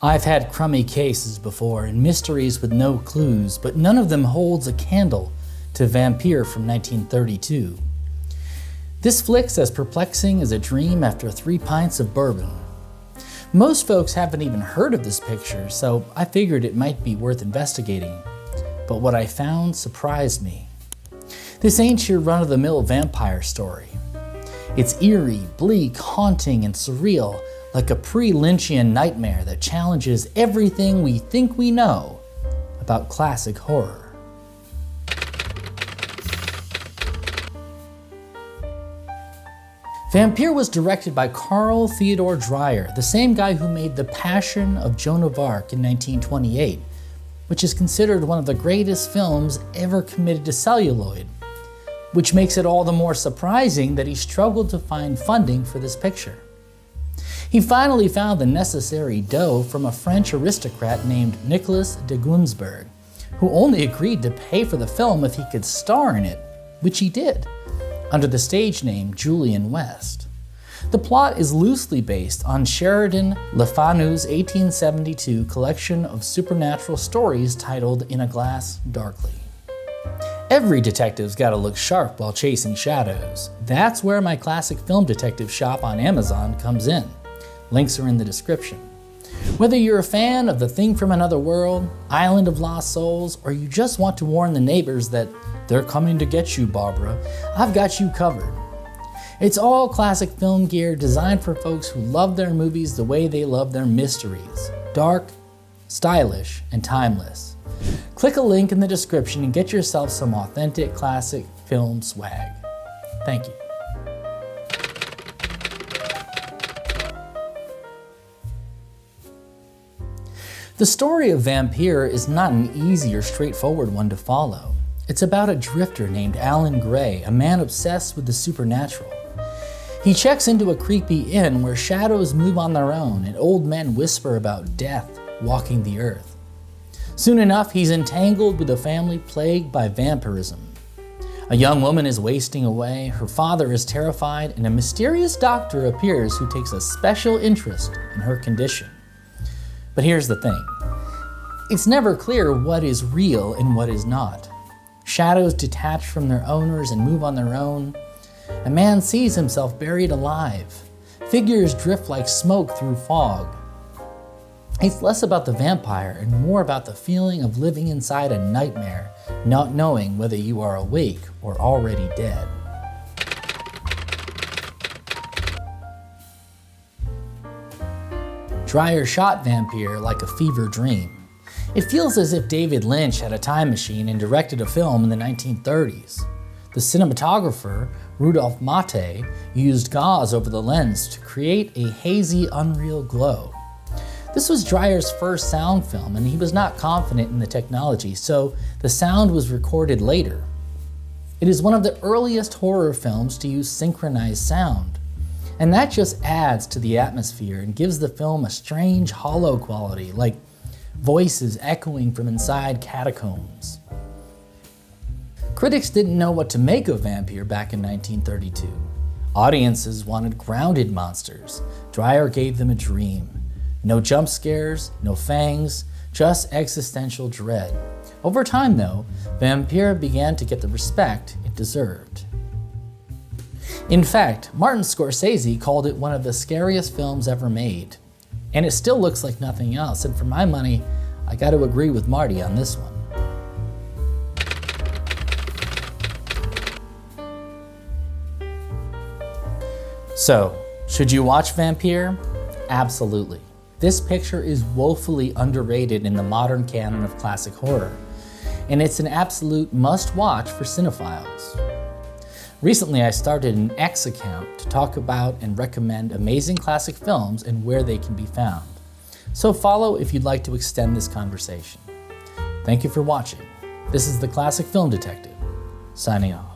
I've had crummy cases before and mysteries with no clues, but none of them holds a candle to Vampyr from 1932. This flick's as perplexing as a dream after 3 pints of bourbon. Most folks haven't even heard of this picture, so I figured it might be worth investigating. But what I found surprised me. This ain't your run-of-the-mill vampire story. It's eerie, bleak, haunting, and surreal, like a pre-Lynchian nightmare that challenges everything we think we know about classic horror. Vampyr was directed by Carl Theodor Dreyer, the same guy who made The Passion of Joan of Arc in 1928, which is considered one of the greatest films ever committed to celluloid, which makes it all the more surprising that he struggled to find funding for this picture. He finally found the necessary dough from a French aristocrat named Nicolas de Gunsberg, who only agreed to pay for the film if he could star in it, which he did, under the stage name Julian West. The plot is loosely based on Sheridan Le Fanu's 1872 collection of supernatural stories titled In a Glass Darkly. Every detective's gotta look sharp while chasing shadows. That's where my classic film detective shop on Amazon comes in. Links are in the description. Whether you're a fan of The Thing from Another World, Island of Lost Souls, or you just want to warn the neighbors that they're coming to get you, Barbara, I've got you covered. It's all classic film gear designed for folks who love their movies the way they love their mysteries. Dark, stylish, and timeless. Click a link in the description and get yourself some authentic classic film swag. Thank you. The story of Vampyr is not an easy or straightforward one to follow. It's about a drifter named Alan Gray, a man obsessed with the supernatural. He checks into a creepy inn where shadows move on their own and old men whisper about death walking the earth. Soon enough, he's entangled with a family plagued by vampirism. A young woman is wasting away, her father is terrified, and a mysterious doctor appears who takes a special interest in her condition. But here's the thing. It's never clear what is real and what is not. Shadows detach from their owners and move on their own. A man sees himself buried alive. Figures drift like smoke through fog. It's less about the vampire and more about the feeling of living inside a nightmare, not knowing whether you are awake or already dead. Dreyer shot Vampyr like a fever dream. It feels as if David Lynch had a time machine and directed a film in the 1930s. The cinematographer, Rudolf Mate, used gauze over the lens to create a hazy, unreal glow. This was Dreyer's first sound film, and he was not confident in the technology, so the sound was recorded later. It is one of the earliest horror films to use synchronized sound, and that just adds to the atmosphere and gives the film a strange, hollow quality, like voices echoing from inside catacombs. Critics didn't know what to make of Vampyr back in 1932. Audiences wanted grounded monsters. Dreyer gave them a dream. No jump scares, no fangs, just existential dread. Over time, though, Vampyr began to get the respect it deserved. In fact, Martin Scorsese called it one of the scariest films ever made. And it still looks like nothing else, and for my money, I got to agree with Marty on this one. So, should you watch Vampyr? Absolutely. This picture is woefully underrated in the modern canon of classic horror, and it's an absolute must-watch for cinephiles. Recently, I started an X account to talk about and recommend amazing classic films and where they can be found. So follow if you'd like to extend this conversation. Thank you for watching. This is the Classic Film Detective, signing off.